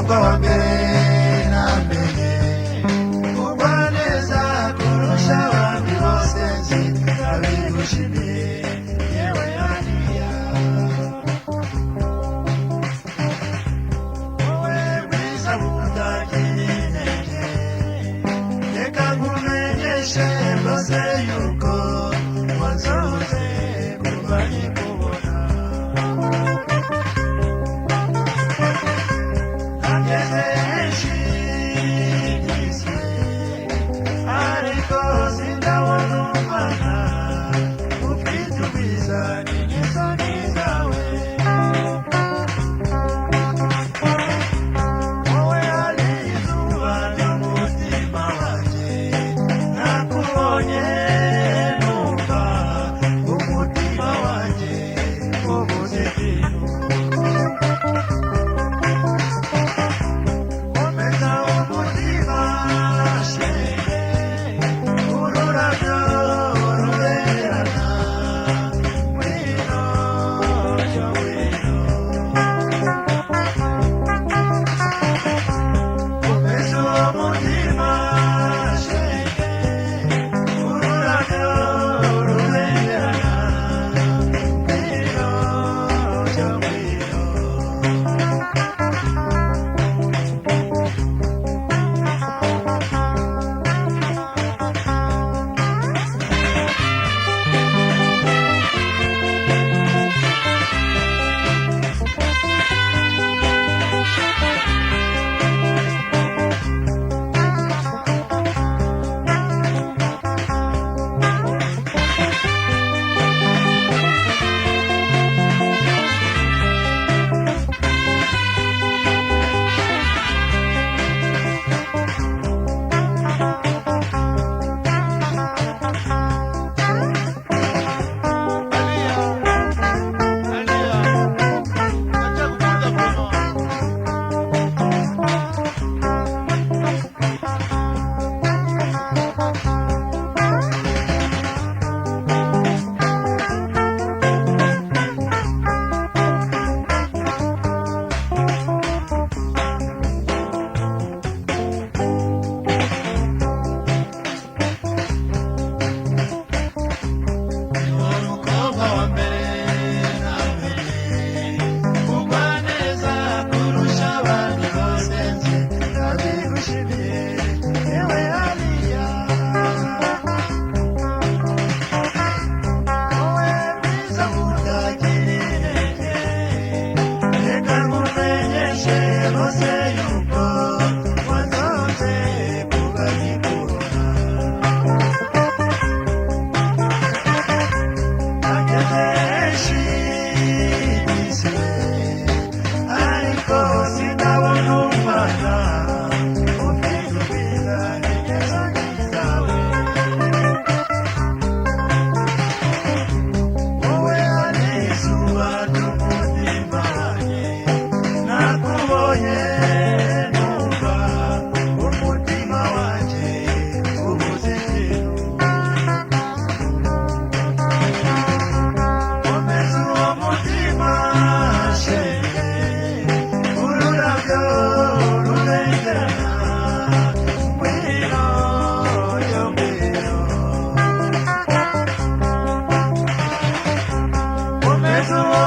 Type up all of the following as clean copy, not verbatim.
umukobwa wa mbere na mbere ugwa neza kurusha abandi bose nzi ndabigushimiye yewe hariya wowe bwiza butagira intege reka nkumenyeshe rwose yuko wanzoze kuva nkikubona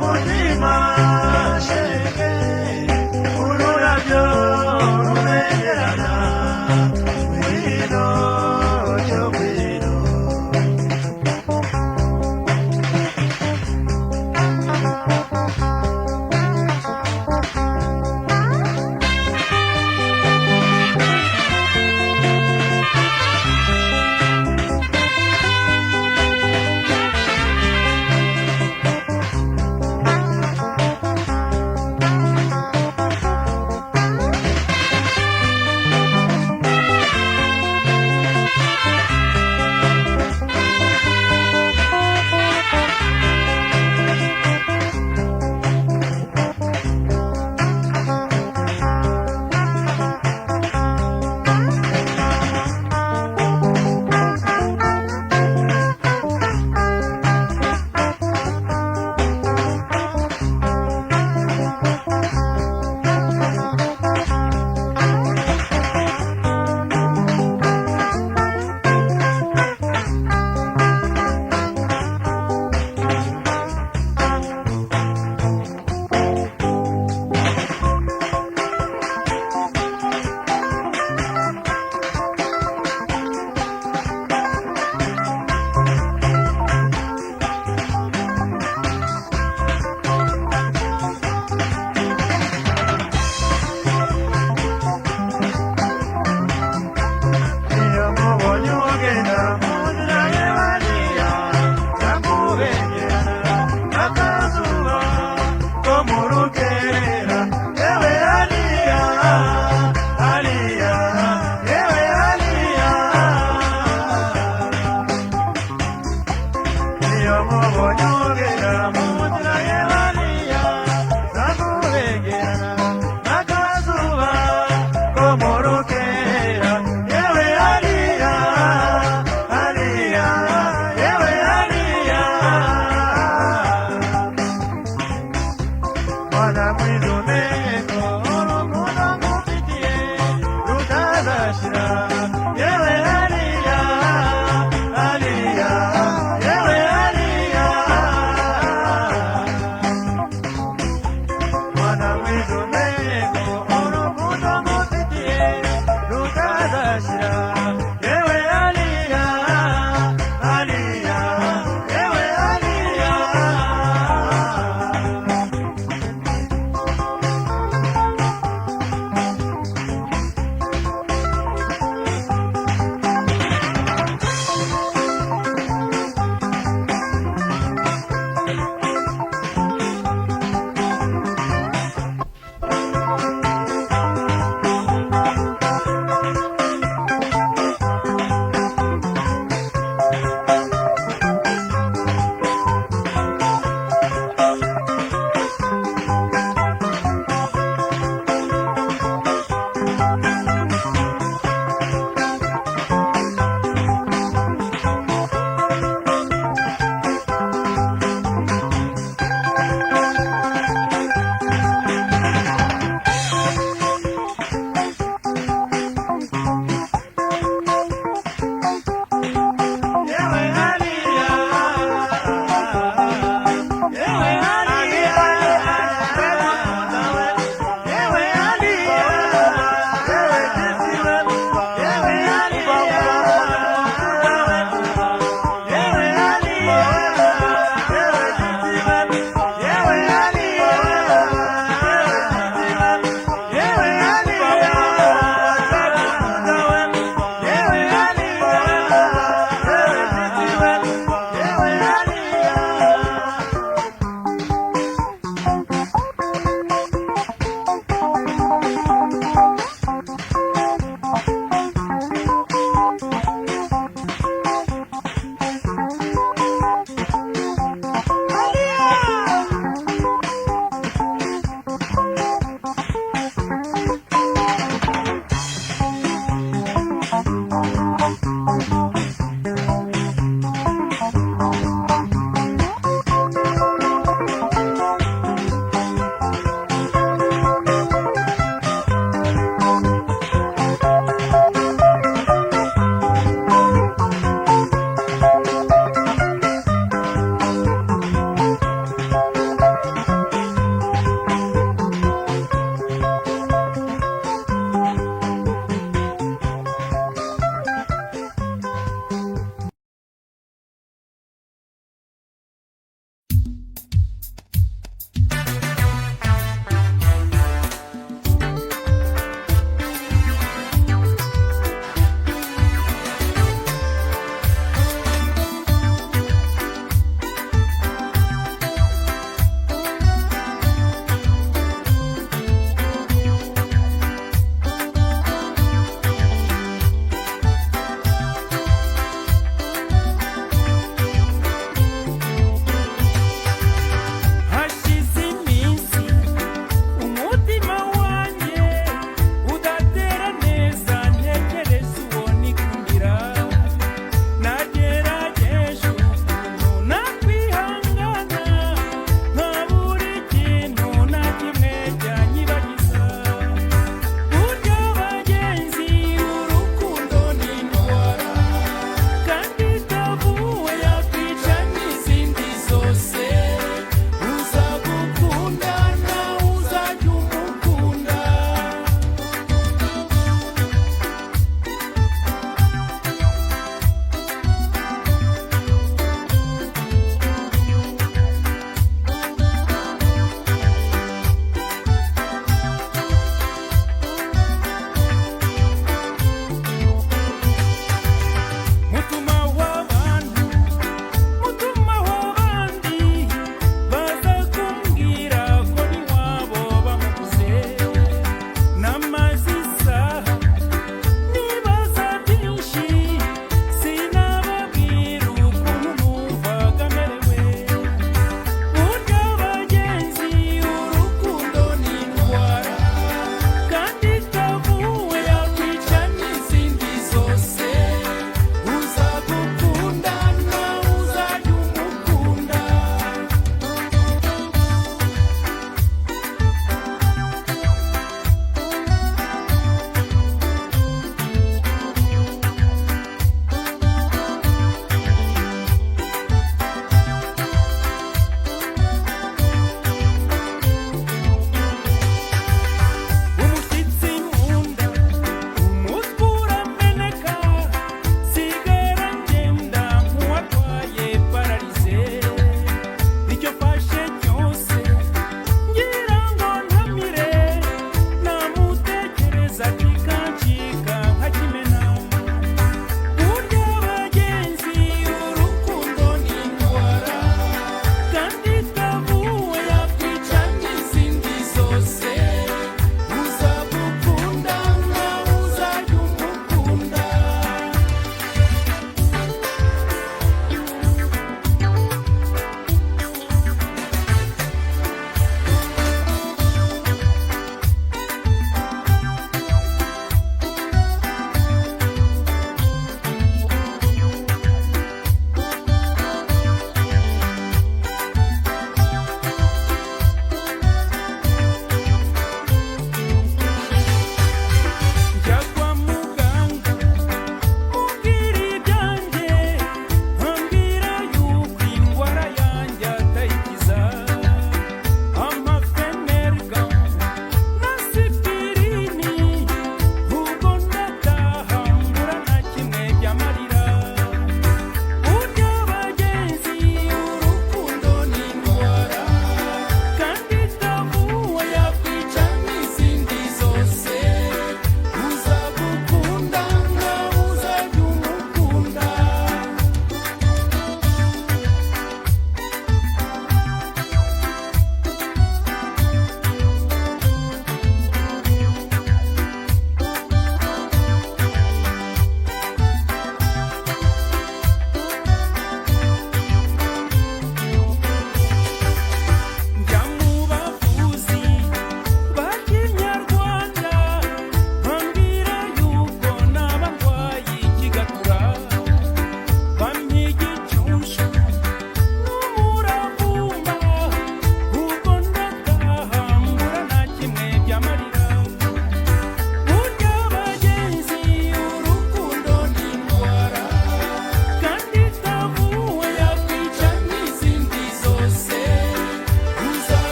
Umutima shenge ururabyo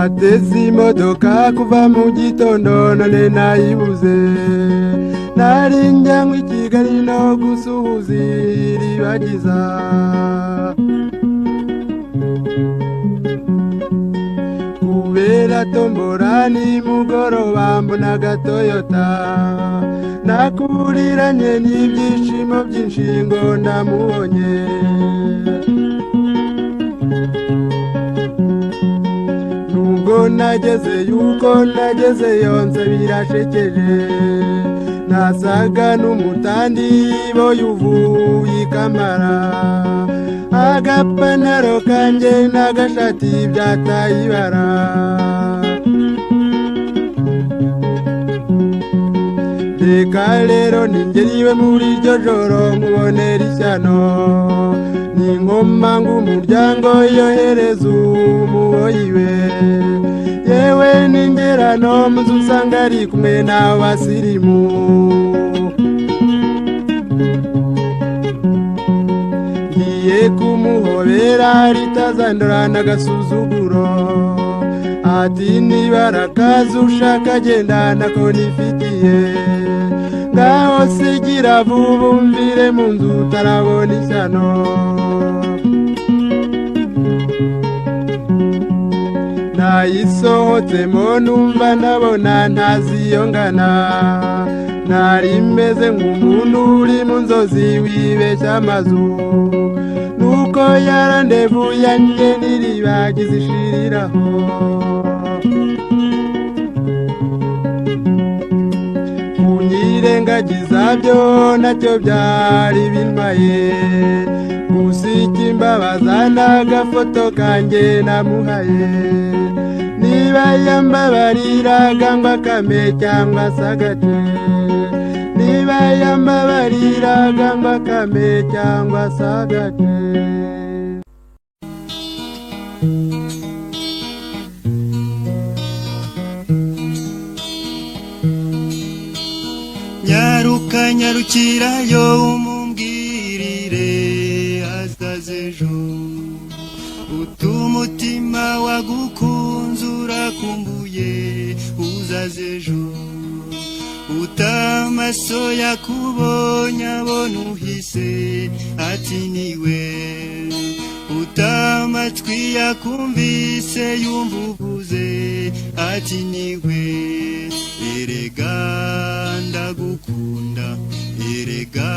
nateze imodoka kuva mu gitondo none nayibuze nari njyanywe i Kigali no gusuhuza iribagiza kubera tombora nimugoroba mbona agatoyota nakuriranye n'ibyishimo byinshi ngo ndamubonye nubwo nageze yuko nageze yonse birashekeje nasaga n'umutandi boyuvuye ikamara agapanaro kanjye n'agashati byataye ibara reka rero ningeriwe muri iryo joro nkubonera ishyano n'inkoma ng'umuryango yohereza umuboyiwe yewe n'ingerano muzu usanga ari kumwe n'abasirimu ngiye kumuhobera ritazandura n'agasuzuguro ati nibarakaza ushaka genda nako nifitiye ngaho sigira vuba umvire mu nzu utarabona ishyano nayisohotsemo numva ndabona ntaziyongana nari meze nk'umuntu uri mu nzozi wibeshya amazu nuko yarandevuye njye niribagiza ishiriraho kunyirengagiza byo nacyo byari bintwaye gusa ikimbabaza n'agafoto kanjye namuhaye niba yambabariraga ngo akame cyangwa se agace niba yambabariraga ngo akame cyangwa se agace nyaruka nyarukirayo umumbwirire azaze ejo utumutima wagukunze urakumbuye uzaze ejo utamaso yakubonye abona uhise ati niwe utamatwi yakumvise yumva uvuze ati niwe erega ndagukunda erega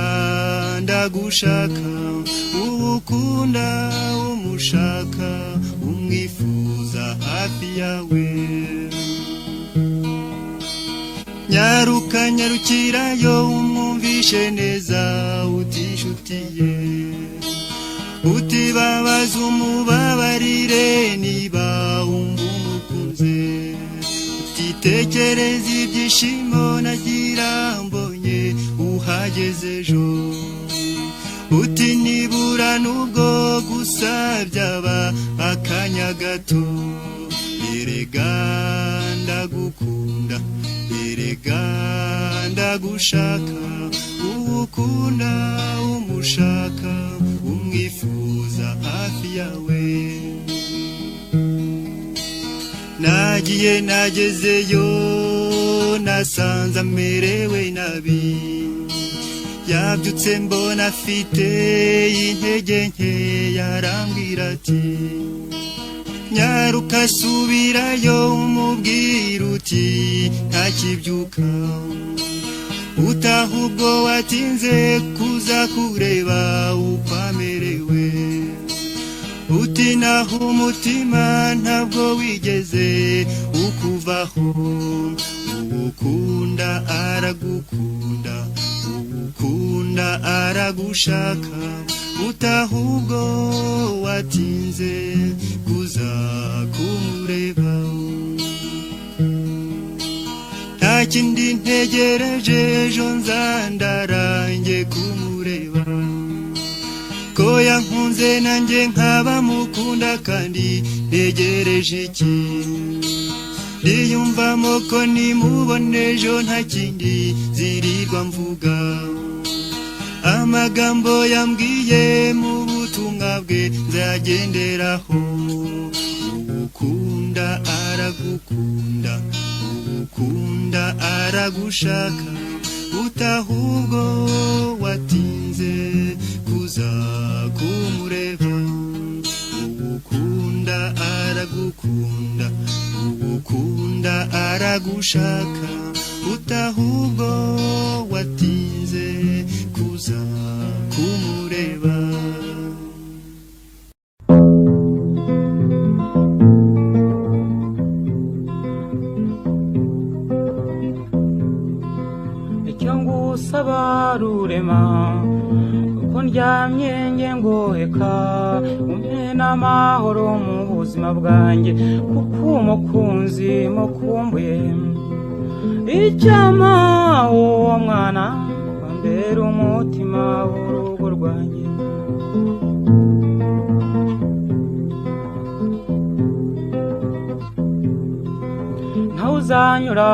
ndagushaka ukunda umushaka umwifuza hafi yawe nyaruka nyarukirayo umwumvishe neza utishutiye utibabaza umubabarire niba wumva umukunze utitekereza ibyishimo nagira mbonye uhageze ejo uti nibura nubwo gusa byaba akanya gato erega ndagukunda erega ndagushaka ukunda umushaka umwifuza hafi yawe nagiye nagezeyo nasanze amerewe nabi yabyutse mbona afite intege nke yarambwira ati nyaruka subirayo umubwira uti ntakibyuka utaha ubwo watinze kuza kureba uko amerewe uti naho umutima ntabwo wigeze ukuvaho uwukunda aragukunda uwukunda aragushaka utaha ubwo watinze kuza kumureba nta kindi ntegereje ejo nzandarange kumureba ko yankunze nanjye nkaba mukunda kandi ntegereje iki ndiyumvamo ko nimubone ejo nta kindi zirirwa mvuga amagambo yambwiye mu butumwa bwe nzagenderaho ugukunda aragukunda, ugukunda aragushaka, utahubwo watinze kuza kumureba. Ugukunda aragukunda, ugukunda aragushaka, utahubwo watinze kuza kumureba. Icyo ngusaba rurema, uko ndyamye nge ngoheka, umpe n'amahoro mu buzima bwanjye, kuko umukunzi mukumbuye. Icyama uwo mwana wambera umutima w'urugo rwanjye. Ntawe uzanyura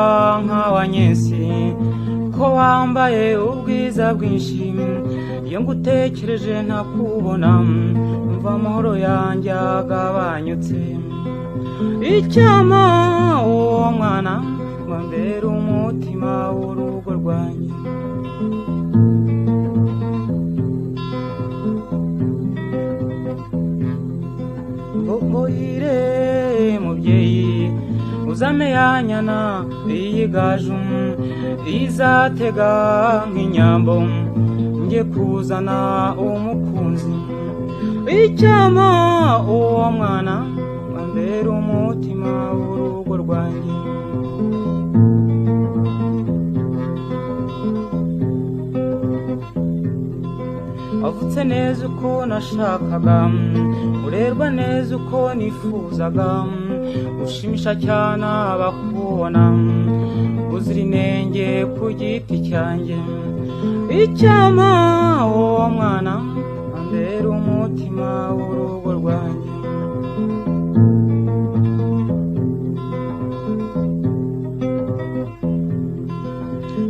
nk'awanyensi, ko wambaye ubwiza bwinshi. Iyo ngutekereje ntakubona, umva amahoro yanjye agabanyutse. Icyama uwo mwana wambera umutima w'urugo rwanjye. Mbogoyire mubyeyi, uzame ya nyana iyigaju, izatega nk'inyambo, nge kuzana umukunzi. Icyama uwo mwana wambera umutima w'urugo rwanjye. Wavutse neza uko nashakaga, urerwa neza uko nifuzaga, ushimisha cyane abakubona, uzira inenge ku giti cyanjye. Icyama uwo mwana wambera umutima w'urugo rwanjye.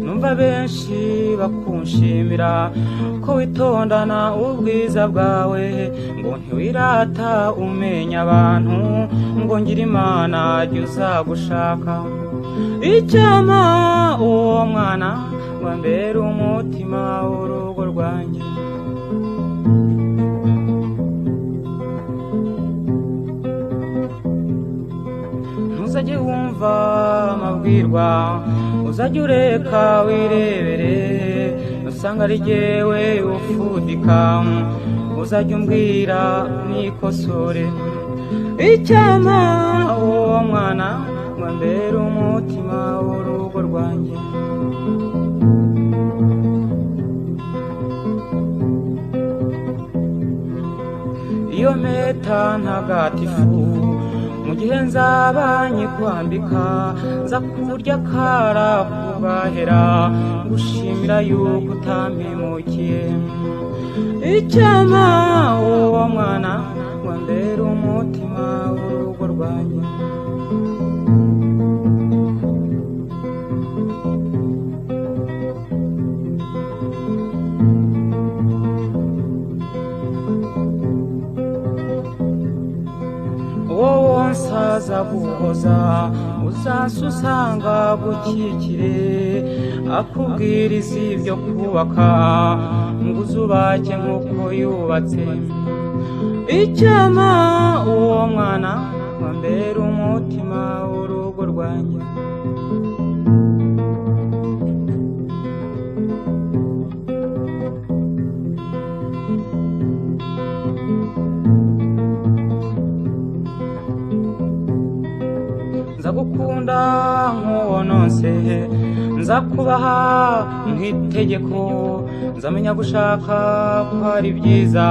Numva benshi bakunshimira ko witondana ubwiza bwawe, ngo ntiwirata umenya abantu, ngo ngira Imana jya uzagushaka. Icyama uwo mwana wambera umutima w'urugo rwanjye. Ntuzajye wumva amabwirwa, uzajye ureka wirebere, usanga ari jyewe ufudika, uzajye umbwira nikosore. Icyama uwo mwana wambera umutima w'urugo rwanjye. Iyo mpeta ntagatifu, mu gihe nzaba nyikwambika, nza kurya kara kugahera, ngushimira yuko utampemukiye. Icyama uwo mwana wambera umutima w'urugo rwanjye. Wowe nsaza guhoza, uzansusanga gukikire, akubwiriza ibyo kubaka, ngo uzubake nk'uko yubatse. Icyama uwo mwana wambera umutima w'urugo rwanjye. Nzagukunda nk'uwononse, nzakubaha nk'itegeko, nzamenya gushaka ko ari byiza,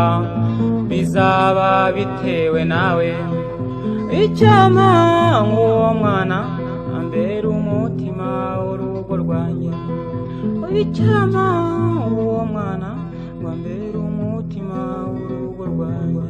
bizaba bitewe nawe. Icyama nk'uwo mwana ambera umutima w'urugo rwanjye. Icyama uwo mwana ambera umutima w'urugo rwanjye.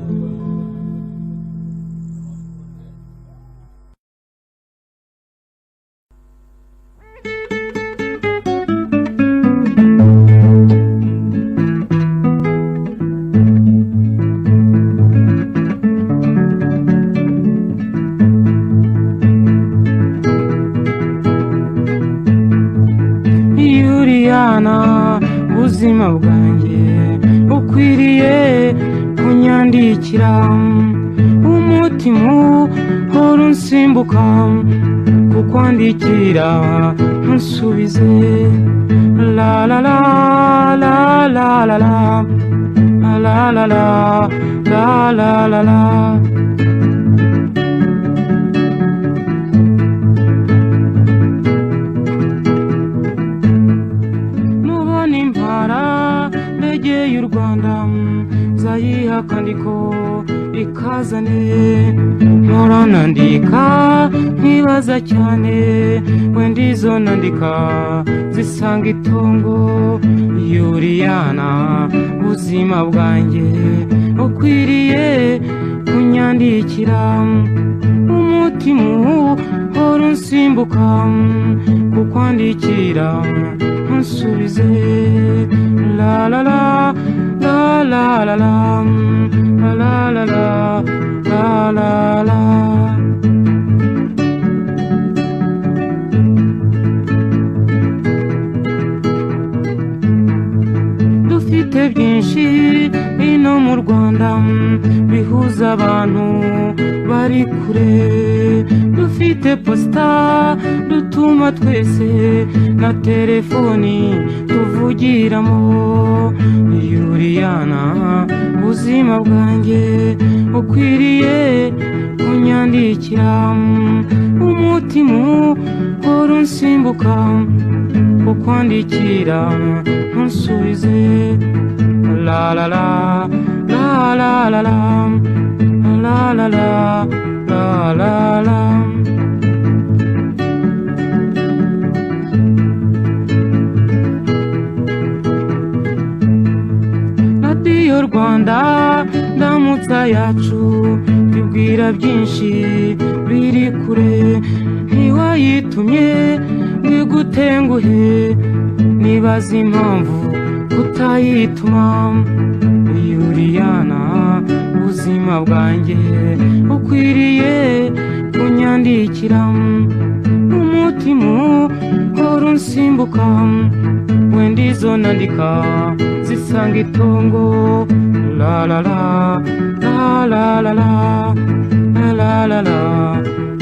ubuzima bwanjye ukwiriye kunyandikira umutima uhora unsimbuka kukwandikira ntusubize la la la la la la la la la la la la la la nubona impara ndegeye u Rwanda zayiha akandiko ikazane mpora nandika nkibaza cyane wenda izo nandika zisanga itongo Yuriyana ubuzima bwanjye ukwiriye kunyandikira umutima uhora unsimbuka kukwandikira ntusubize la la la la la la la la la la la la dufite byinshi ino mu Rwanda bihuza abantu bari kure dufite posita dutuma twese na telefoni tuvugiramo Yuriyana ubuzima bwanjye ukwiriye kunyandikira umutima uhora unsimbuka kukwandikira ntusubize la la la la la la la la la la la la radiyo Rwanda ndamutsa yacu tubwira byinshi biri kure ntiwayitumye bigutenguhe nibaza impamvu utayituma Yuriyana ubuzima bwanjye ukwiriye kunyandikira umutima uhora unsimbuka wenda izo nandika zisanga itongo la la la la la la la la la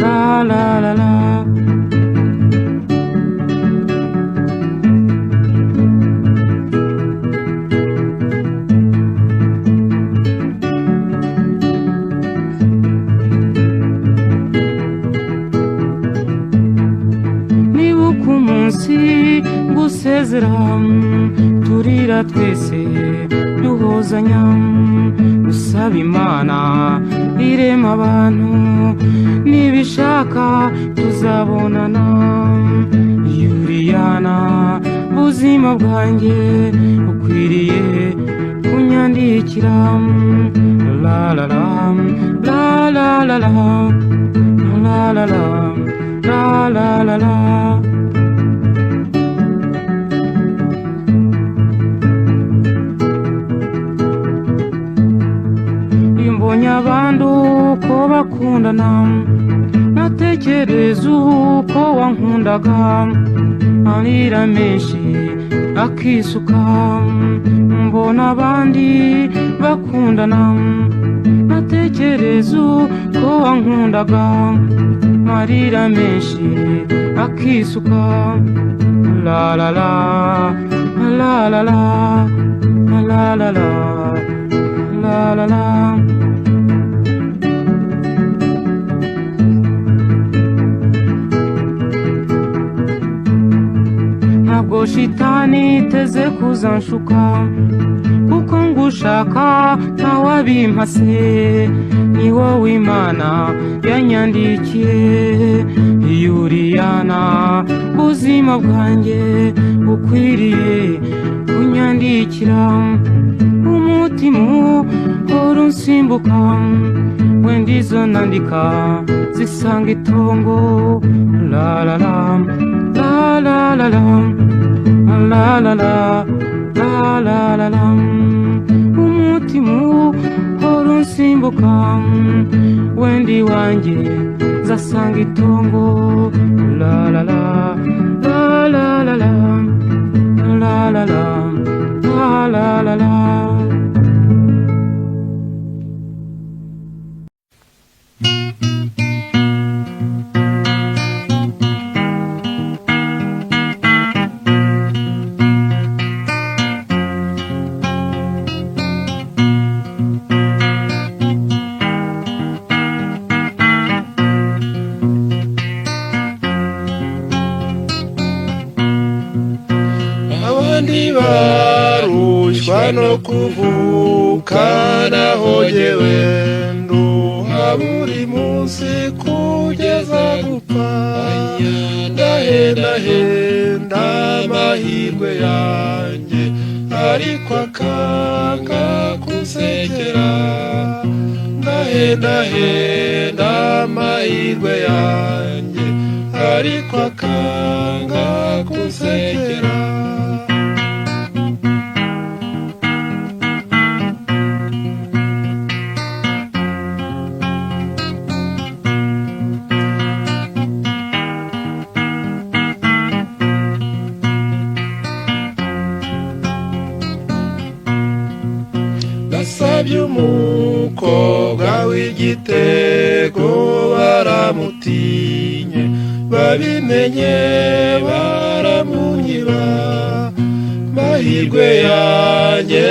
la la la la gusezera turira twese duhozanya dusaba Imana irema abantu nibishaka tuzabonana Yuriyana ubuzima bwanjye ukwiriye kunyandikira la la la la la la la la la la la la la abandi uko bakundana natekereza uko wankundaga amarira menshi akisuka mbona abandi bakundana natekereza uko wankundaga amarira menshi akisuka la la la la la la la la la la la ntabwo shitani iteze kuzanshuka kuko ngushaka ntawabimpase ni wowe Imana yanyandikiye Yuriyana ubuzima bwanjye ukwiriye kunyandikira umutima uhora unsimbuka wenda izo nandika zisanga itongo la la la la la la la la la la la la la umutima uhora unsimbuka wenda iwanjye zasanga itongo la la la la la la la la la la no kuvuka nahogewe nduha buri munsi kugeza gupfa ndahenda amahirwe yanjye ariko akanga kunsekera ndahenda amahirwe yanjye ariko akanga kunsekera nasabye umukobwa w'igitego baramutinye babimenye baramunyiba mahirwe yanjye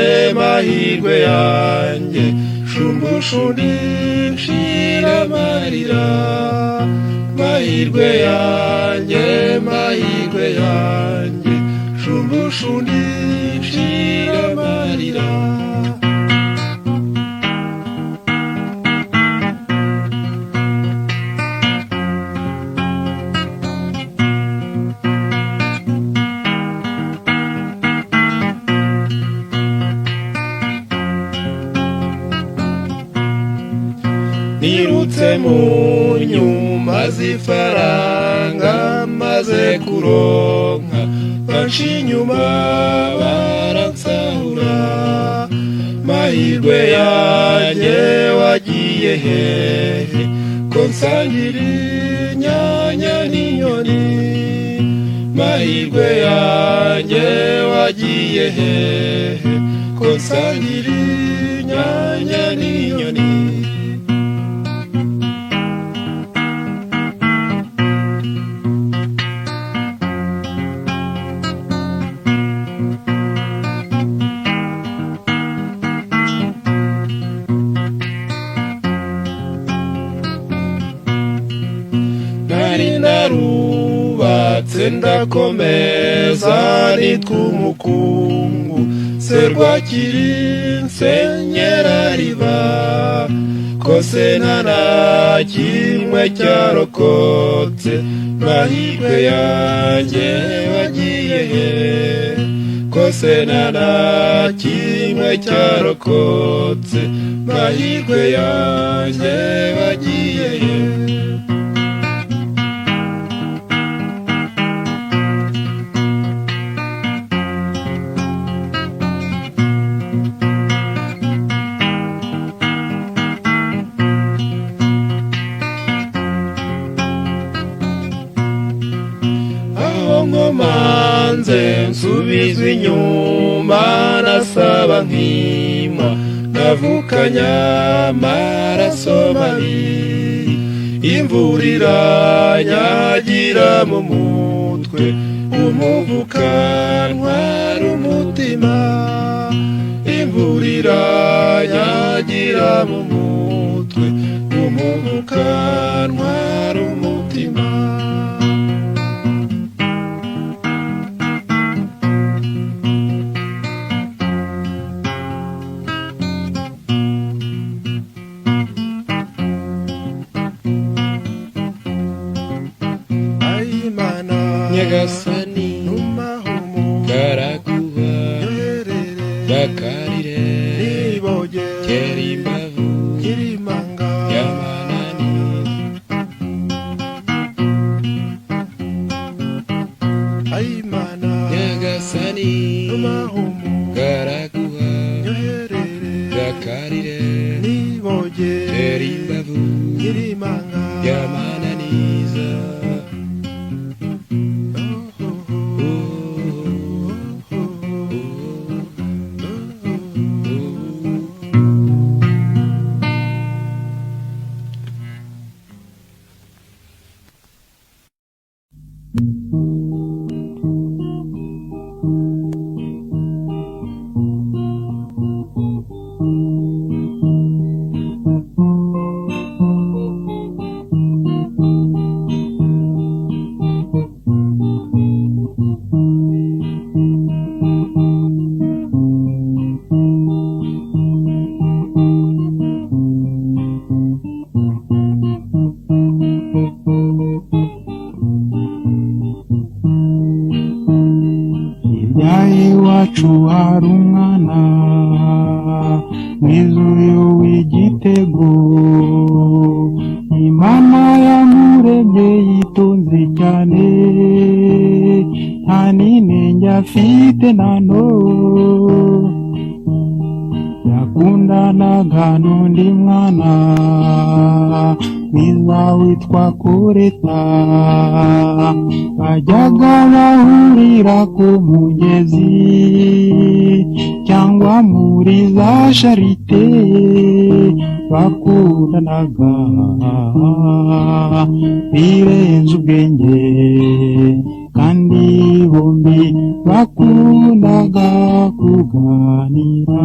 shumbushundi nshira amarira mahirwe yanjye shumbushundi nshira amarira nirutse mu nyuma z'ifaranga maze kuronka banshi inyuma baransahura mahirwe yanjye wagiye hehe ko nsangira inyanya n'inyoni mahirwe yanjye wagiye hehe ko nsangira inyanya n'inyoni narubatse ndakomeza nitwa umukungu serwakiri nsenyera riba kose nta na kimwe cyarokotse mahirwe yanjye wagiye he kose nta na kimwe cyarokotse mahirwe yanjye wagiye he nkomanze nsubizwa inyuma nasaba nkima navukanya amaraso mabi imvura iranyagira mu mutwe umuvuka ntwara umutima imvura iranyagira mu mutwe umuvuka ntwara umutima nyagasani karaguha gakarire kera imbavu y'amanani nyagasani karaguha gakarire kera imbavu y'amananiza hari umwana mwiza uyu w'igitego, Imana yamuremye yitonze cyane, nta n'inenge afite nano, yakundanaga n'undi mwana mwiza witwa Koreta, bajyaga bahurira ku mugezi cyangwa muri za Charite, bakundanaga birenze ubwenge, kandi bombi bakundaga kuganira.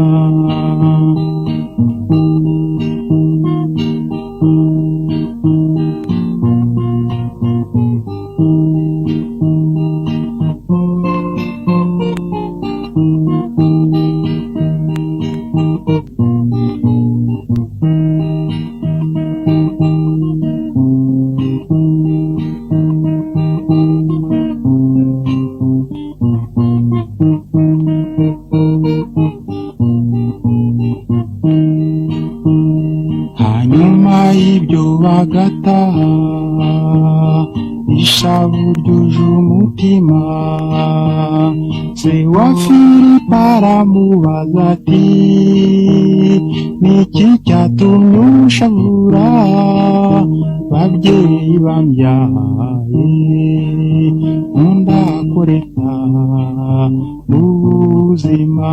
Hanyuma y'ibyo bagataha, ishavu ryuje umutima, se wa Filipo aramubaza ati, niki cyatumye ushavura, babyeyi bambyaye, nkunda Koreta, ubuzima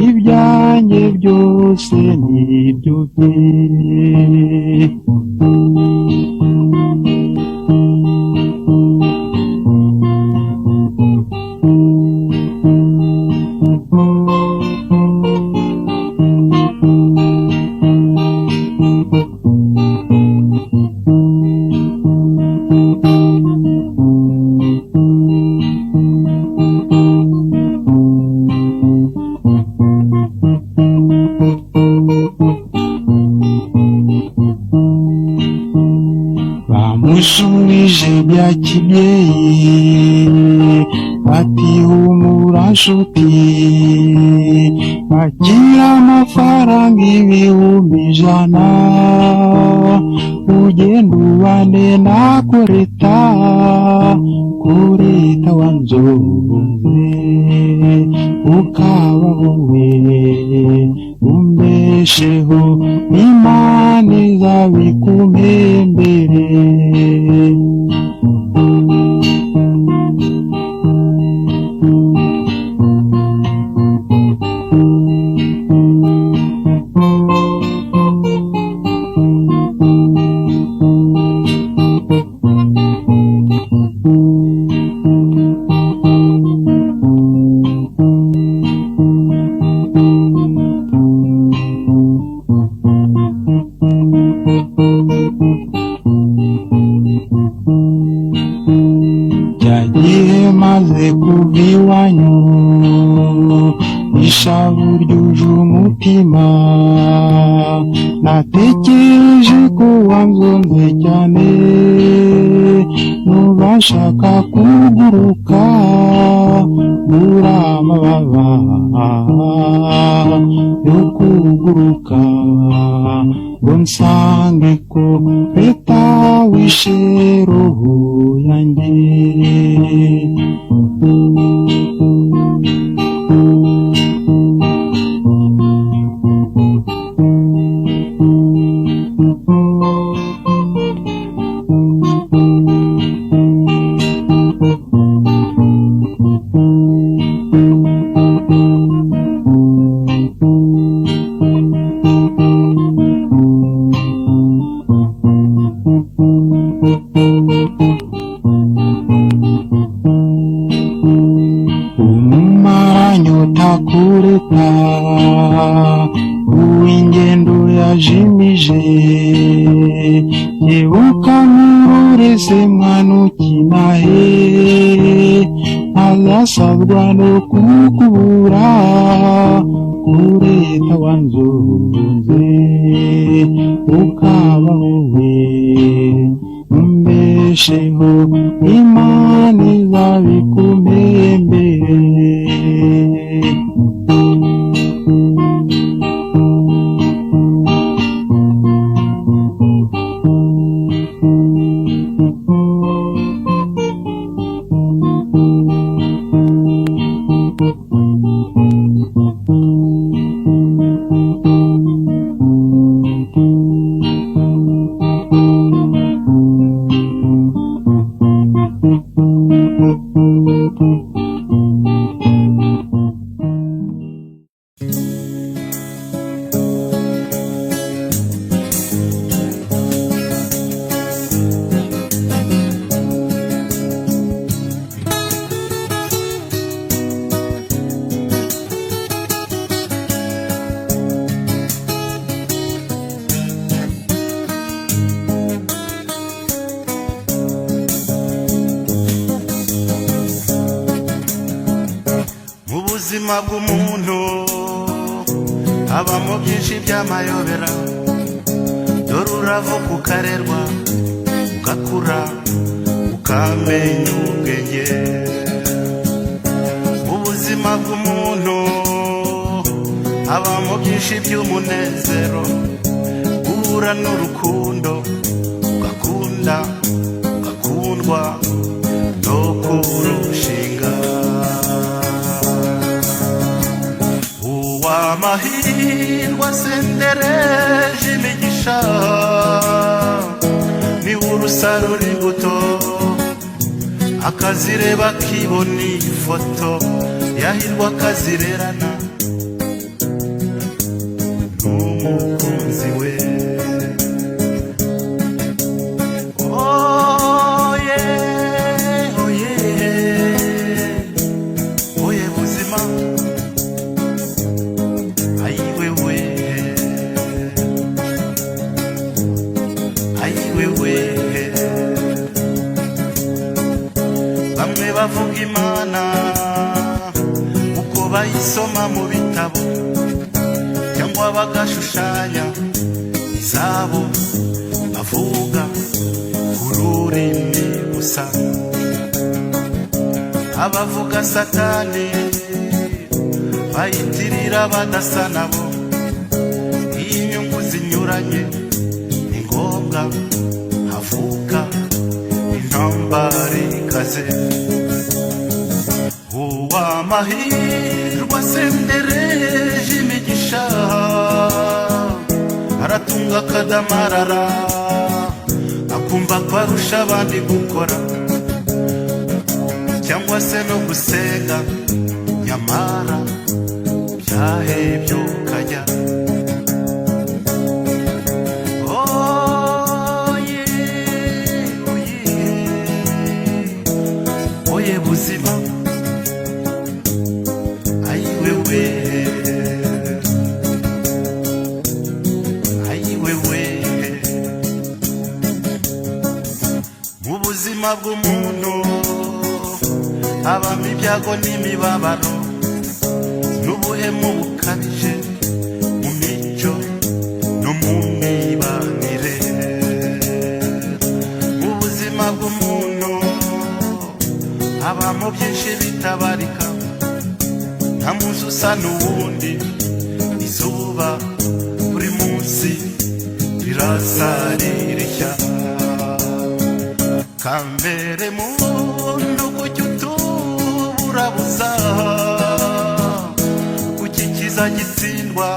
ibyanjye byose nibyo bye. Bamushubije bya kibyeyi bati humura nshuti, bakira amafaranga 100,000, ugenda ubane na Koreta, Koreta wanzoze, ukaba wowe umbesheho, Imana izabikumpembere. Cyagiye maze kuva iwanyu, ishavu ryuje umutima, natekereje ko wanzonze cyane, nubashaka kuguruka bura amababa yo kuguruka, ngo nsange ko Koreta wishe roho yanjye. Umumaranyota Koreta, uw'ingendo yajimije, yebuka muroreze mwana ukina he, azasabwa no kukubura, Koreta wanzonze, ukaba wowe umbesheho, Imana izabikumpembere. ubuzima bw'umuntu habamo byinshi by'amayobera, dore uravuka ukarerwa ugakura ukamenya ubwenge. Ubuzima bw'umuntu habamo byinshi by'umunezero, guhura n'urukundo ugakunda ugakundwa no kurushinga. Uwamahirwe asendereje imigisha, niwe urusarura imbuto akazireba akibona ifoto, yahirwa akazirerana n'umukunzi we. Oye oye oye buzima, ayiwewe ayiwewe. Bamwe bavuga Imana uko bayisoma mu bitabo, cyangwa bagashushanya izabo bavuga ururimi gusa. Abavuga Satani bayitirira badasa nabo, inyungu zinyuranye ni ngombwa havuka intambara ikaze. Uwamahirwe asendereje imigisha, aratunga akadamarara akumva ko arusha abandi gukora, cyangwa se no gusenga, nyamara byahebye ukajya. Oye oye oye buzima, ayiwewe ayiwewe. Mu buzima bw'umuntu habamo ibyago n'imibabaro, n'ubuhemu bukabije mu mico no mu mibanire. Mu buzima bw'umuntu habamo byinshi bitabarika, nta munsi usa n'uwundi, izuba buri munsi rirasa ririshya. Kambere muntu kuki utuburabuza, kuki kiza gitsindwa,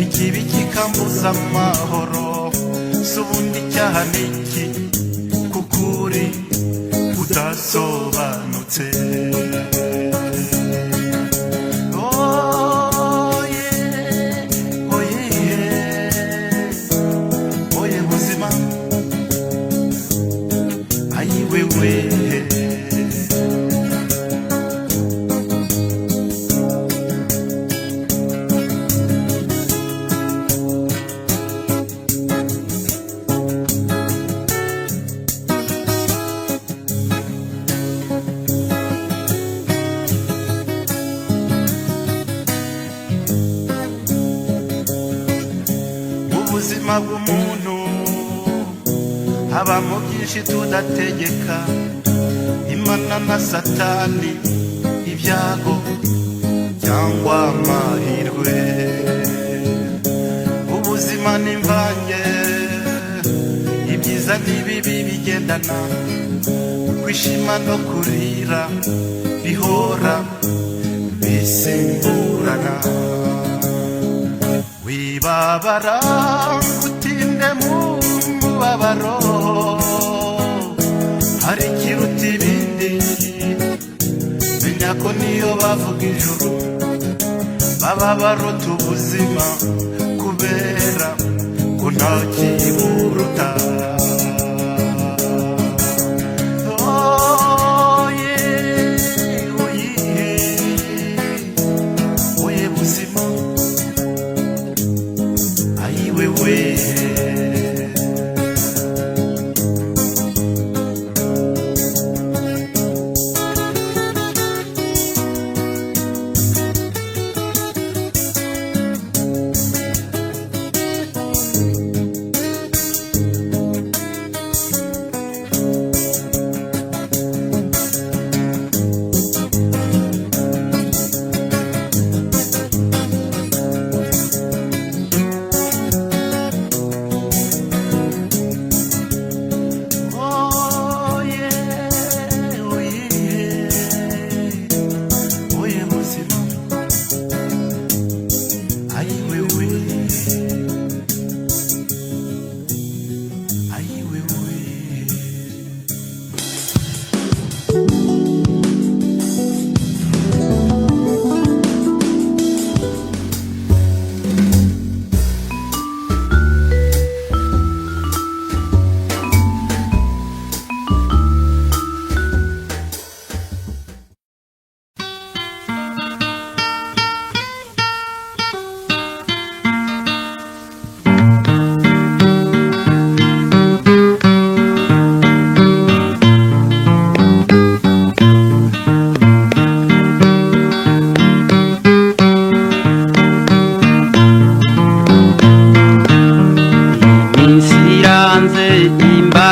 ikibi kikambuza amahoro. Si ubundi icyaha ni iki kukuri udasobanutse. Oye oye oye buzima, ayiwewe. Ubuzima bw'umuntu habamo byinshi tudategeka, Imana na Satani, ibyago cyangwa amahirwe. Ubuzima ni imvange, ibyiza n'ibibi bigendana, kwishima no kurira bihora bisimburana. Wibabara utinde mu mubabaro, hari ikiruta ibindi, menya ko niyo bavuga ijuru baba barota ubuzima, kubera ko nta kiburuta. Oye oye oye buzima, ayiwewe.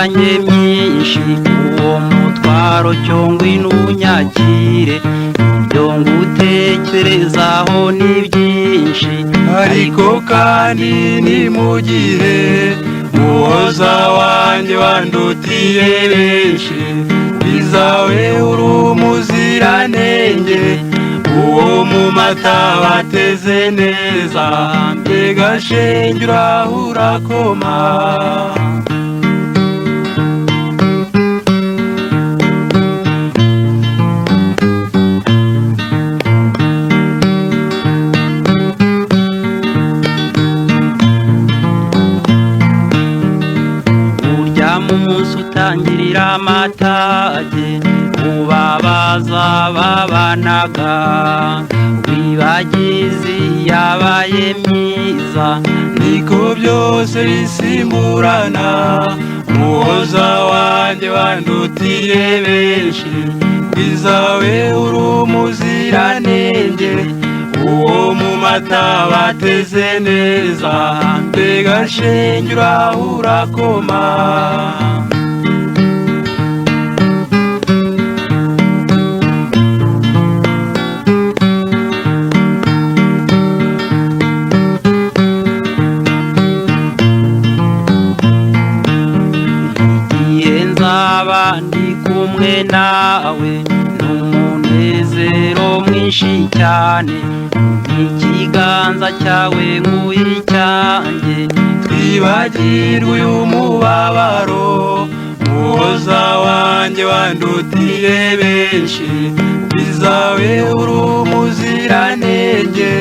yanjye myinshi uwo mutwaro cyongwa inunyakire ibyo ngutekerezaho ni byinshi ariko kandi ni mu gihe muhoza wanjye wandutiye benshi bizawe uri umuziranenge uwo mu mata bateze neza mbega shenge uraho urakoma utangirira amatage ubabaza babanaga wibagizi yabaye myiza niko byose bisimburana muhoza wanjye wandutiye benshi bizawe uri umuziranenge uwo mu mata bateze neza mbega shenge uraho urakoma kumwe nawe n'umunezero mwinshi cyane ikiganza cyawe nguye cyanjye twibagirwe uyu mubabaro muhoza wanjye wandutiye benshi bizawe uri umuziranenge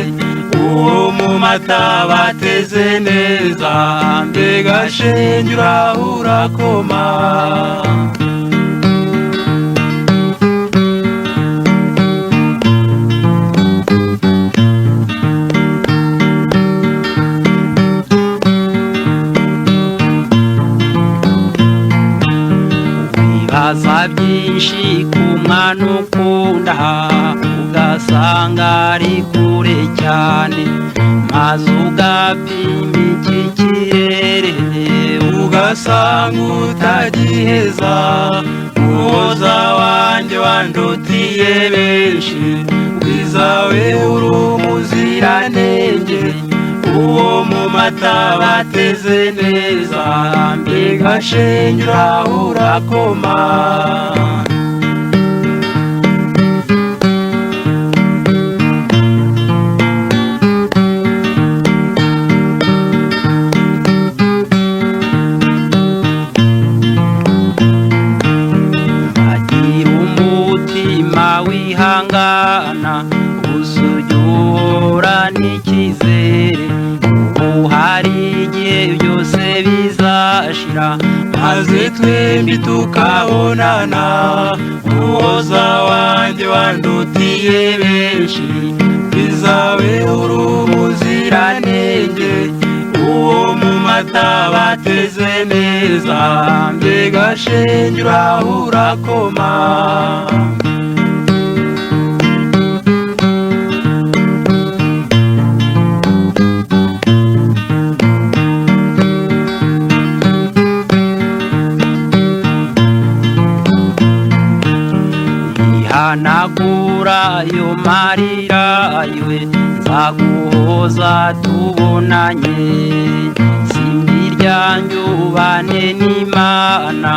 uwo mu mata bateze neza mbega shenge uraho urakoma wibaza byinshi ku mwana ukunda ugasanga ari kure cyane maze ugapima iki kirere ugasanga utagiheza muhoza wanjye wandutiye benshi wizawe uri umuziranenge uwo mu mata bateze neza mbega shenge uraho urakoma agira umutima wihangana usujya uhora n'ikizere hari igihe byose bizashira maze twembi tukabonana muhoza wanjye wandutiye benshi bizawe uri umuziranenge uwo mu mata bateze neza mbega shenge uraho urakoma hanagura yo marira iwe nzaguhoza tubonanye simbi ryanjye ubane n'Imana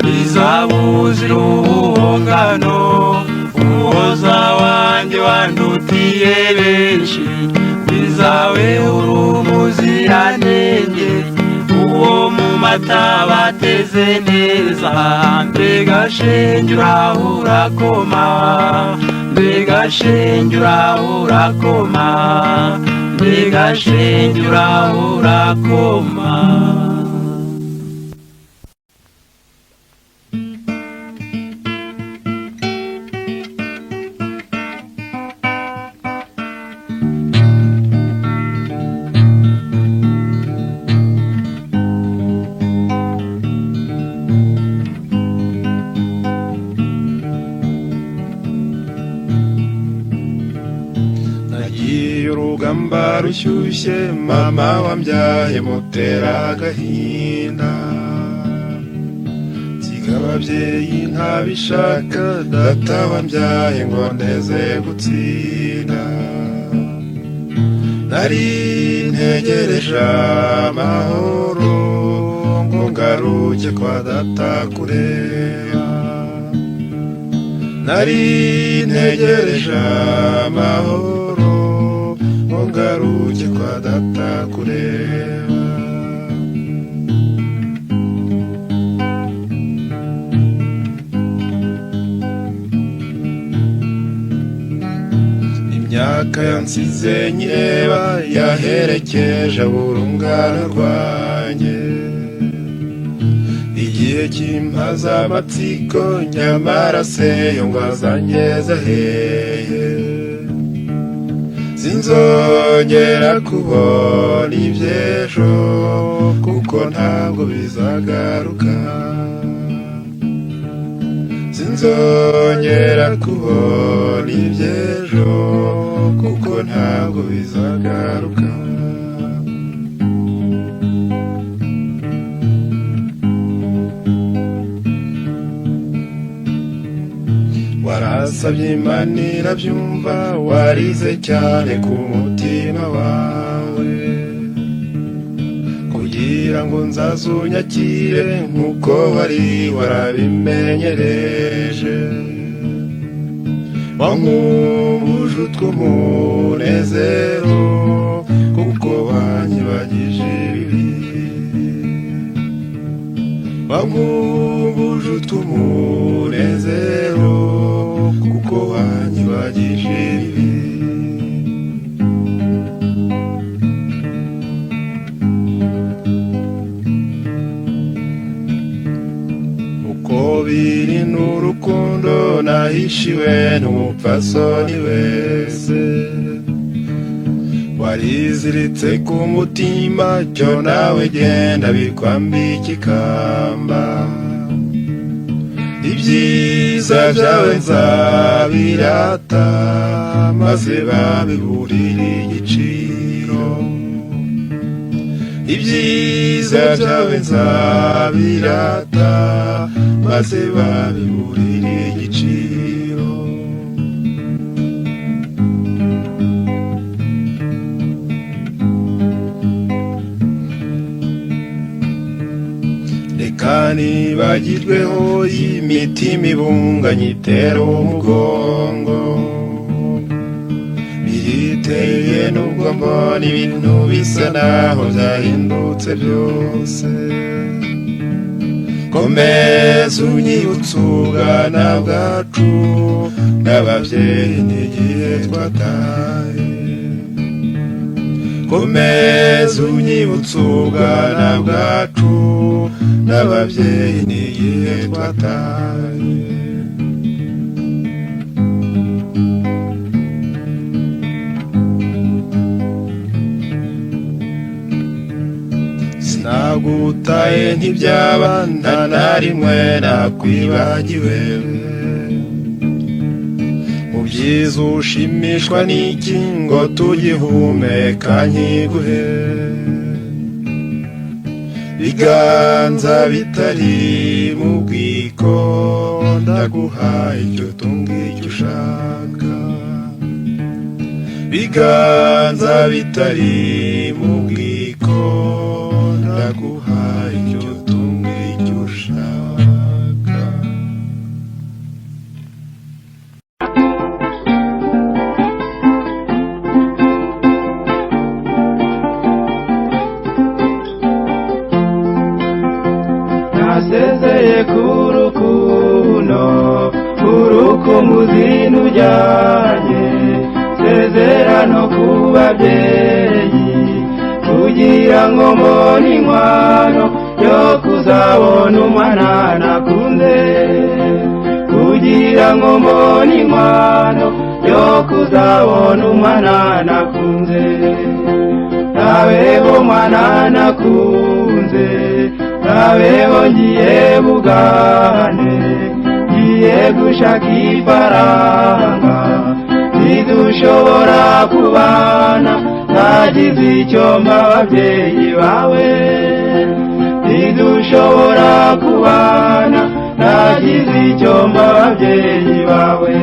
bizabuzira ubuhongano umuhoza wanjye wandutiye benshi bizawe uri umuziranenge uwo mu mata bateze neza mbega shenge uraho urakoma mbega shenge uraho urakoma mbega shenge uraho urakoma urugamba rushyushye mama wambyaye mutera agahinda ababyeyi ntabishaka data wambyaye ngo ndeze gutsinda nari ntegereje amahoro ngo ngaruke kwa data kureba nari ntegereje amahoro ngo ngaruke kwa data kureba imyaka yansize nyireba yaherekeje urungano rwanjye igihe kimpaza amatsiko nyamara se yo ngo azangeze hehe sinzongera kubona iby'ejo kuko ntabwo bizagaruka sinzongera kubona iby'ejo kuko ntabwo bizagaruka warasabye Imana irabyumva warize cyane ku mutima wawe kugira ngo nzazunyakire nk'uko wari warabimenyereje wankumbuje utw'umunezero kuko wanyibagije ibibi wankumbuje utw'umunezero kuko wanyibagije ibibi uko biri n'urukundo nahishiwe n'umupfasoni wese wariziritse ku mutima cyo nawe genda bikwambika ikamba ibyiza byawe nzabirata maze babiburire igiciro ibyiza byawe nzabirata maze babiburire igiciro reka nibagirweho imitima ibunganye itera umugongo biriteye nubwo mbona ibintu bisa naho byahindutse byose komeza unyibutse ubwana bwacu n'ababyeyi n'igihe twataye komeza unyibutse ubwana bwacu n'ababyeyi n'igihe twataye sinagutaye ntibyaba nta na rimwe nakwibagiwe mu byiza ushimishwa n'iki ngo tugihumeka nkiguhe biganza bitari mu bwiko ndaguhaye icyo tunga icyo ushaka biganza bitari mu bwiko ndaguhaye icyo tunga icyo ushaka nasezeye ku rukundo urukumuzino ujyanye sezerano ku babyeyi kugira ngo mbone inkwano yo kuzabona umwana nakunze kugira ngo mbone inkwano yo kuzabona umwana nakunze nabeho mwana nakunze nabeho ngiye bugane ngiye gushaka ifaranga ntidushobora kubana ntagize icyo mpa ababyeyi bawe ntidushobora kubana nagize icyo mba ababyeyi bawe.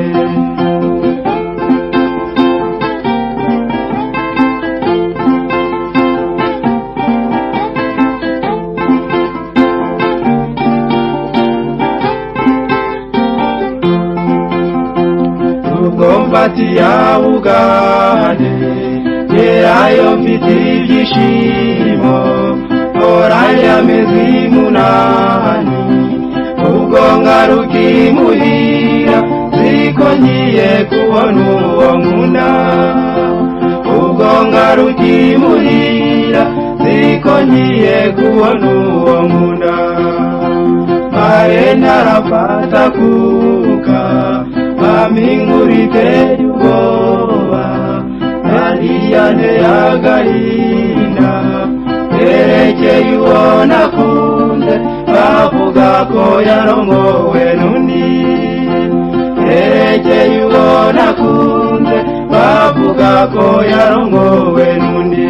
Mfatiya ugane gerayo mfite ibyishimo oraya mezi munani ubwo ngaruka imuhira ziko ngiye kubona uwo nkunda ubwo ngaruka imuhira ziko ngiye kubona uwo nkunda mare ntarafata kuka amingurite yugoba nariyane agahinda erekeye uwo nakunze bavuga ko yarongowe n'undi erekeye uwo nakunze bavuga ko yarongowe n'undi.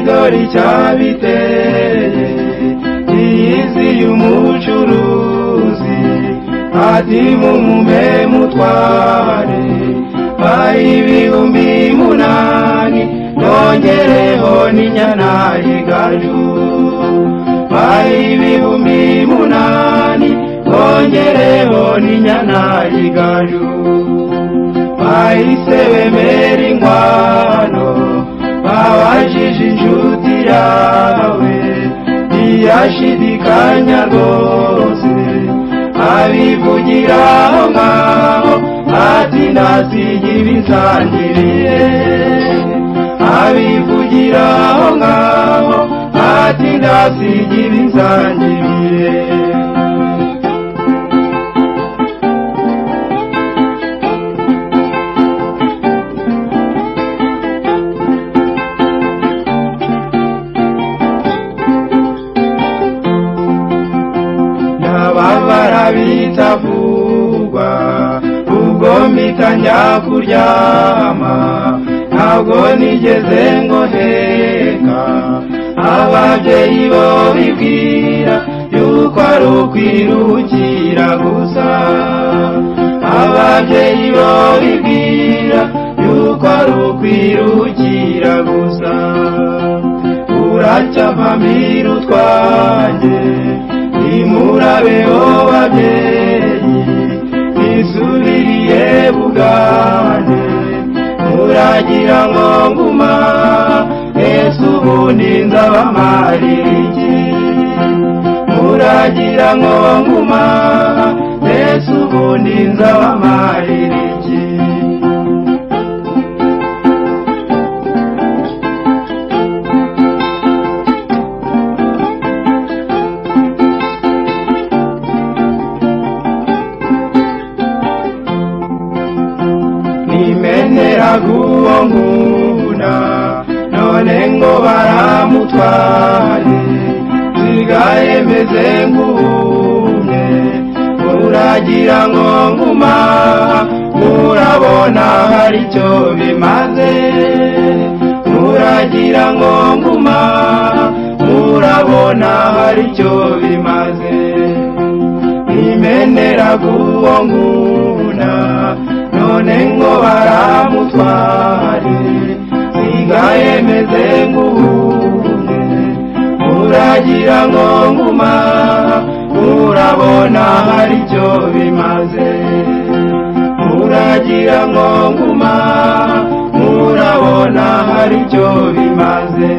Dore cyabiteye iyizi y'umucuruzi ati mumume mutware ibihumbi munani nongereho n'inyana y'igaju ibihumbi munani nongereho n'inyana y'igaju bahise bemera inkwano bawajije inshuti yawe ntiyashidikanya rwose abivugiraho ngaho ati ndasiga ibisangiriye abivugiraho ngaho ati ndasiga ibisangiriye. Bitavugwa ubwo mpita njya kuryama ntabwo nigeze ngoheka ababyeyi bo bibwira yuko ari ukwiruhukira gusa ababyeyi bo bibwira yuko ari ukwiruhukira gusa uracyavamira utwanjye nimurabeho babyeyi nisubiriye bugane muragira ngo nguma ese ubundi nzabamarira iki muragira ngo nguma ese ubundi nzabamarira iki. Guwo nguna none ngo baramutwaye sigaye meze ngumye muragira ngo nguma murabona hari icyo bimaze muragira ngo nguma murabona hari icyo bimaze nimenera guwo nguna none ngo baramutware sigaye meze ngumye muragira ngo nguma murabona hari icyo bimaze muragira ngo nguma murabona hari icyo bimaze.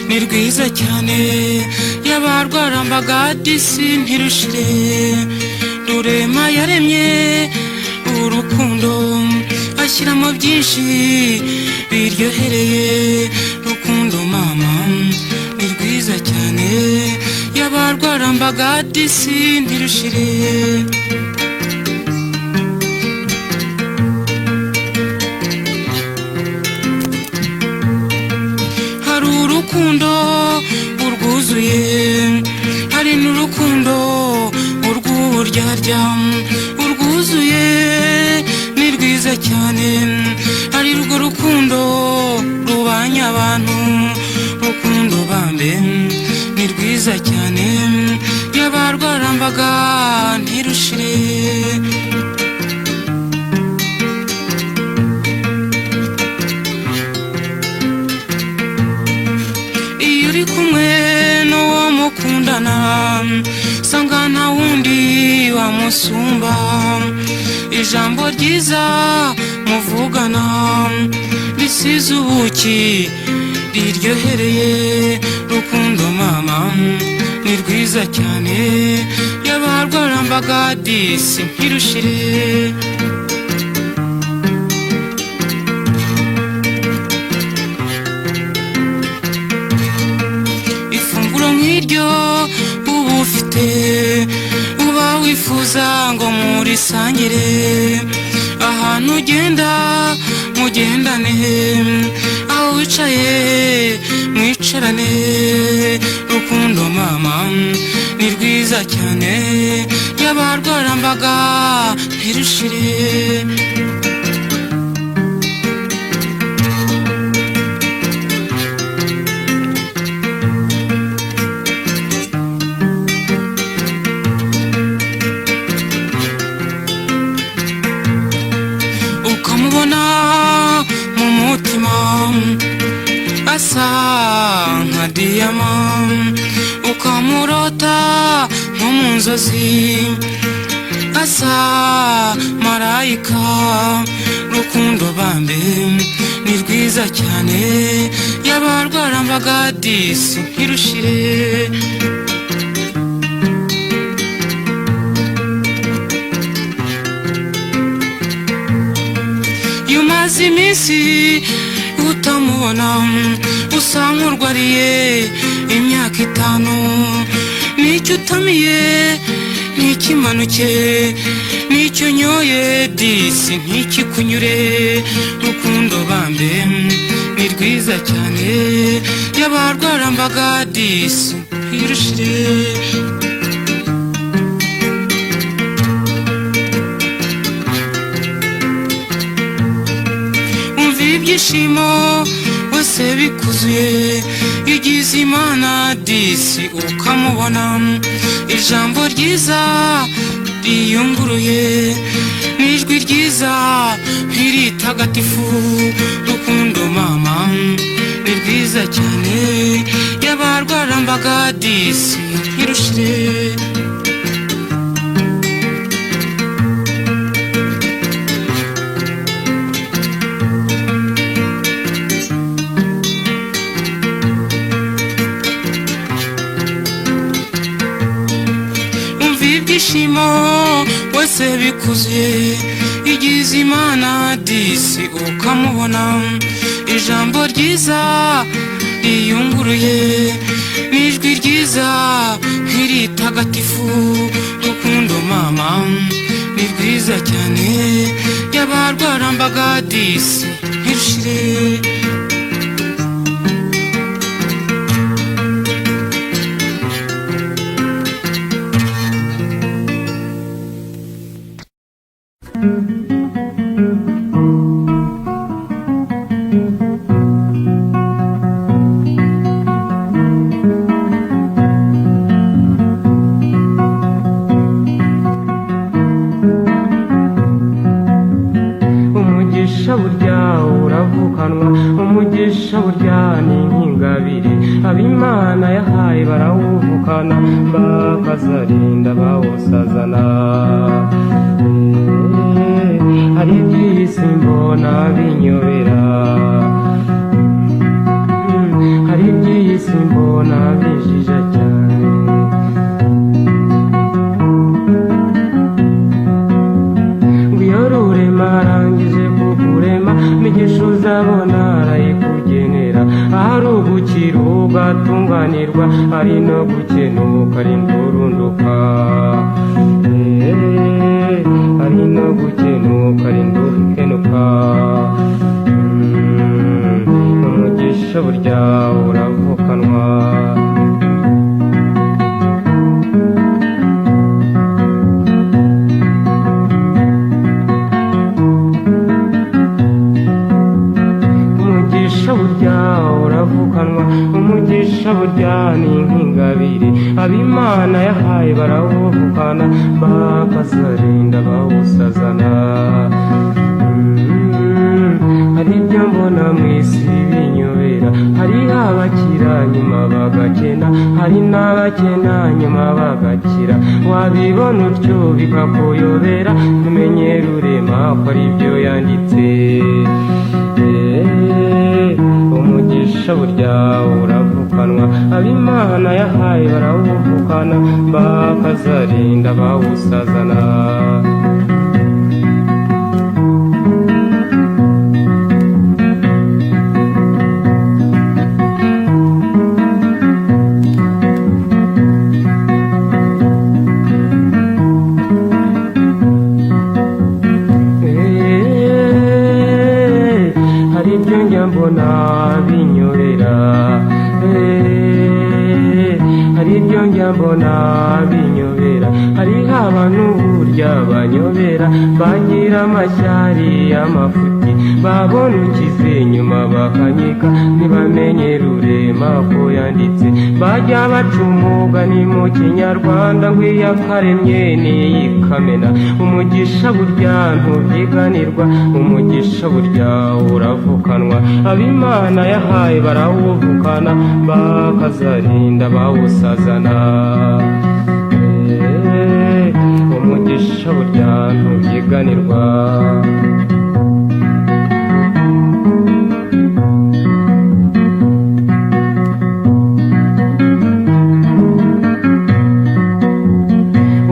ni rwiza cyane yabarwarambaga disi ntirushire rurema yaremye urukundo ashyiramo byinshi biryohereye rukundo mama ni rwiza cyane yabarwarambaga disi ntirushire hari urukundo urwuzuye hari n'urukundo urw'uburyarya urwuzuye ni rwiza cyane hari urwo rukundo rubanye abantu rukundo bambe ni rwiza cyane yabarwarambaga ntirushire iyo uri kumwe n'uwo mukundana sanga nta wundi wamusumba ijambo ryiza muvugana risize ubuki riryohereye rukundo mama ni rwiza cyane yabarwarambaga disi ntirushire ifunguro nk'iryo uba ufite uba wifuza ngo murisangire ahantu ugenda mugendane aho wicaye mwicarane rukundo mama ni rwiza cyane yabarwarambaga ntirushire ukamubona mu mutima asa nka diyama ukamurota nko mu nzozi asa marayika rukundo bambe ni rwiza cyane yabarwarambaga disi ntirushire yumaze iminsi utamubona usa nk'urwariye imyaka 5 nicyo utamiye ntikimanuke nicyo nyoye disi ntikikunyure rukundo bambe ni rwiza cyane yabarwarambaga disi ntirushire ibyishimo wese bikuzuye igize imana disi ukamubona ijambo ryiza riyunguruye n'ijwi ryiza ntiritagatifu rukundo mama ni rwiza cyane yabarwarambaga disi ntirushire ibyishimo wese bikuzuye igize imana disi ukamubona ijambo ryiza riyunguruye n'ijwi ryiza ntiritagatifu rukundo mama ni rwiza cyane yabarwarambaga disi ntirushire umugisha burya uravukanwa umugisha burya ni nk'ingabire abimana yahaye barawuvukana bakazarinda bawusazana hari iby'isi mbona binyobera hari iby'isi mbona bijija cyane hari ugukira ugatunganirwa, hari no gukenuka ari ndurunduka, hari no gukenuka ari ndukenuka. Umugisha burya uravukanwa. Umugisha burya ni nk'ingabire ab'Imana yahaye barawuvukana, bakazarinda bawusazana. Hari ibyo mbona mw'isi binyobera, hari abakira nyuma bagakena, hari n'abakena nyuma bagakira. Wabibona utyo bikakuyobera, tumenyere urema ko ari byo yanditse. Umugisha burya uravukanwa, ab'Imana yahaye barawuvukana, bakazarinda bawusazana. Mbona binyorera, hari ibyo njya mbona binyobera, hari abantu burya banyobera, bagira amashyari y'amafuti, babona ukize nyuma bakanyika, ntibamenye rurema ko yanditse. Bajya baca umugani mu kinyarwanda ngo iyakaremye niyikamena. Umugisha burya ntubyiganirwa, umugisha burya uravukanwa, ab'Imana yahaye barawuvukana, bakazarinda bawusazana. Umugisha burya ntubyiganirwa.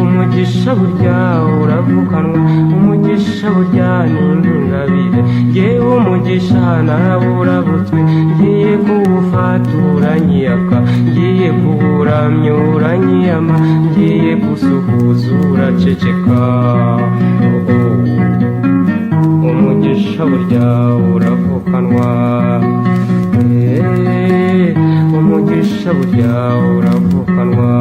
Umugisha burya uravukanwa, umugisha burya ni nk'ingabire. Jyewe umugisha narawurabutswe, ngiye kuwufatura nyiyaka, ngiye kuwuramyura nyiyama, ngiye gusuhuza uraceceka. Umugisha burya uravukanwa, umugisha burya uravukanwa.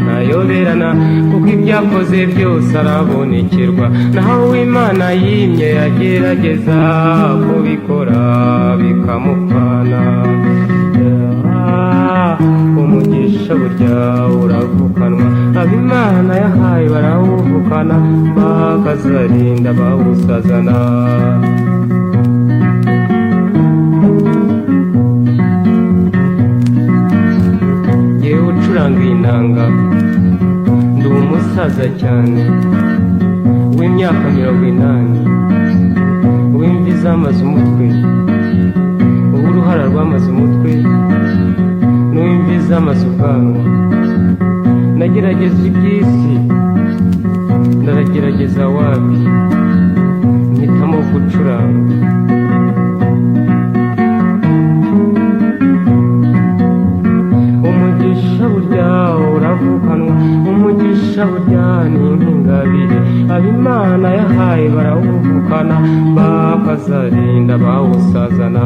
Ntayoberana kuko ibyakoze byose arabonekerwa, naho uw'Imana yimye yagerageza kubikora bikamupfana. Umugisha burya uravukanwa, ab'Imana yahaye barawuvukana, bakazarinda bawusazana. Yewe ucuranga inanga, ndi umusaza cyane w'imyaka 80, w'imvi zamaze umutwe, uw'uruhara rwamaze umutwe, n'uw'imvi zamaze ubwanwa. Nagerageza iby'isi, ndaragerageza wapi, mpitamo gucuranga. Umugisha burya uravukanwa, umugisha burya ni nk'ingabire ab'Imana yahaye barawuvukana, bakazarinda bawusazana.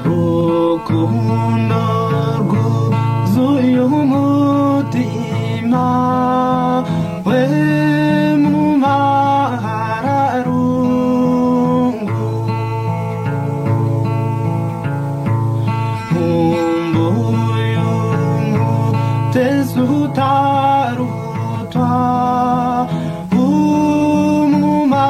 Rukundo rwuzuye umutima, we mu mararungu, nkumbuye umutesi utarutwa, umumahanga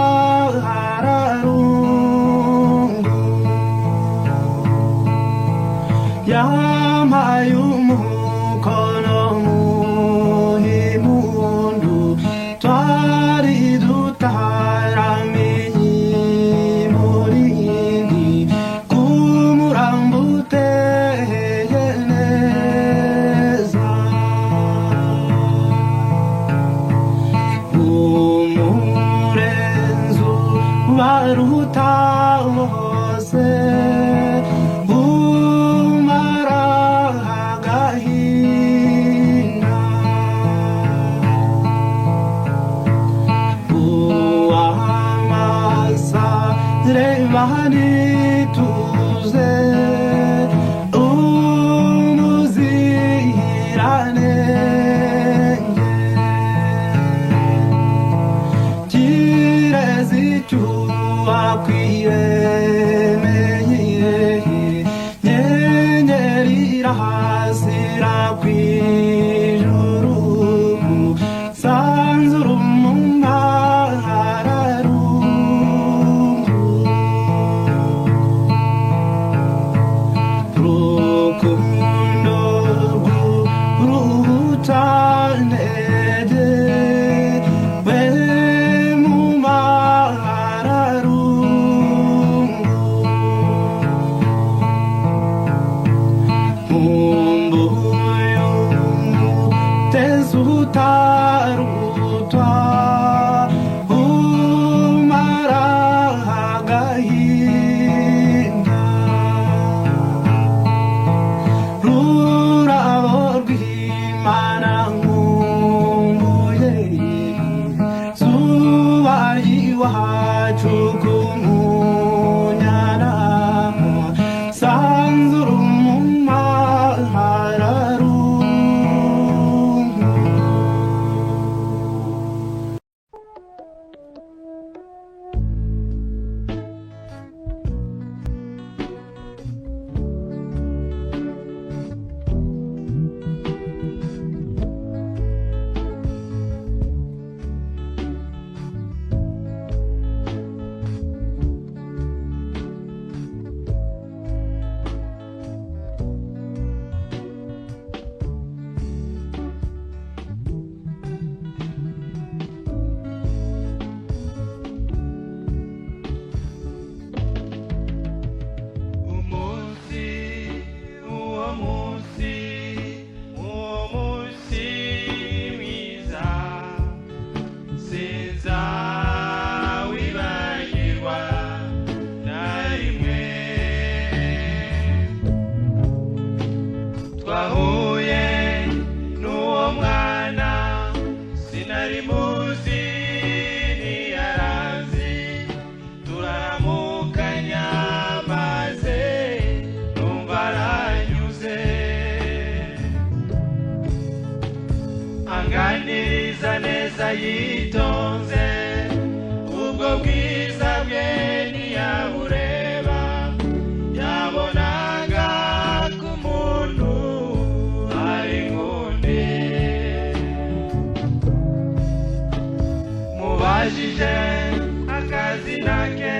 aruta hose umara agahinda uwamasa reba nituze yitonze ubwo bwiza bwe ntiyabureba yabonaga ko umuntu ari nk'undi mubajije akazina ke